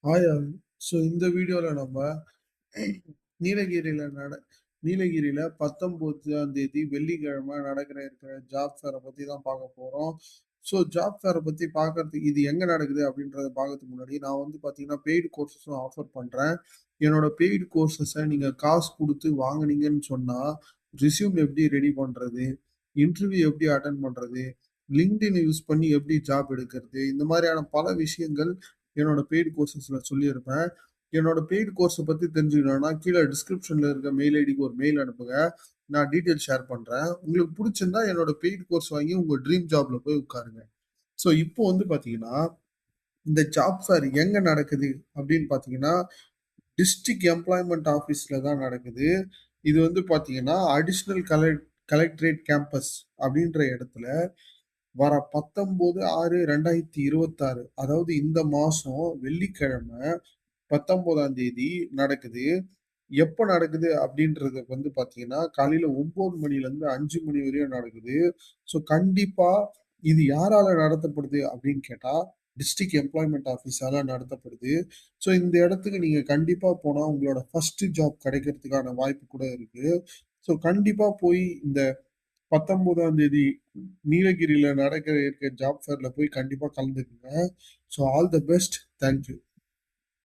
Hi all. So இந்த வீடியோல நம்ம நீலகிரியில நீலகிரியில 19ஆம் தேதி வெள்ளிக்கிழமை இருக்கிற ஜாப் ஃபேர பத்தி தான் பார்க்க போறோம். ஸோ ஜாப் ஃபேர பத்தி பார்க்கறதுக்கு இது எங்க நடக்குது அப்படின்றத பார்க்கறதுக்கு முன்னாடி, நான் வந்து பார்த்தீங்கன்னா, பெய்ட் கோர்ஸஸும் ஆஃபர் பண்றேன். என்னோட பெய்ட் கோர்ஸஸ நீங்க காசு குடுத்து வாங்குனீங்கன்னு சொன்னா, ரெஸ்யூம் எப்படி ரெடி பண்றது? இன்டர்வியூ எப்படி அட்டெண்ட் பண்றது? LinkedIn யூஸ் பண்ணி எப்படி ஜாப் எடுக்கிறது? இந்த மாரியான பல விஷயங்கள் என்னோட பெய்ட் கோர்சஸ்ல சொல்லியிருப்பேன். என்னோட பெய்ட் கோர்ஸ பத்தி தெரிஞ்சுக்கணும்னா, கீழ டிஸ்கிரிப்ஷன்ல இருக்க மெயில் ஐடிக்கு ஒரு மெயில் அனுப்புங்க. நான் டீட்டெயில் ஷேர் பண்றேன். உங்களுக்கு புடிச்சிருந்தா என்னோட பெய்ட் கோர்ஸ் வாங்கி உங்க ட்ரீம் ஜாப்ல போய் உட்காருங்க. ஸோ இப்போ வந்து பார்த்தீங்கன்னா, இந்த ஜாப் ஃபேர் எங்க நடக்குது அப்படின்னு பார்த்தீங்கன்னா, டிஸ்ட்ரிக்ட் எம்ப்ளாய்மென்ட் ஆஃபீஸ்ல தான் நடக்குது. இது வந்து பார்த்தீங்கன்னா, அடிஷனல் கலெக்டரேட் கேம்பஸ் அப்படின்ற இடத்துல வர 19/6/2026 அதாவது இந்த மாசம் வெள்ளிக்கிழமை 19ஆம் தேதி நடக்குது. எப்ப நடக்குது அப்படின்றது வந்து பார்த்தீங்கன்னா, காலையில 9 மணிலேருந்து 5 மணி வரையும் நடக்குது. ஸோ கண்டிப்பா இது யாரால நடத்தப்படுது அப்படின்னு கேட்டா, டிஸ்ட்ரிக்ட் எம்ப்ளாய்மென்ட் ஆஃபீஸால நடத்தப்படுது. ஸோ இந்த இடத்துக்கு நீங்க கண்டிப்பா போனா உங்களோட ஃபர்ஸ்ட் ஜாப் கிடைக்கிறதுக்கான வாய்ப்பு கூட இருக்கு. ஸோ கண்டிப்பா போய் இந்த 19ஆம் தேதி நீலகிரியில இருக்க ஜாப் ஃபேர்ல போய் கண்டிப்பா கலந்துக்குங்க. So all the best. Thank you.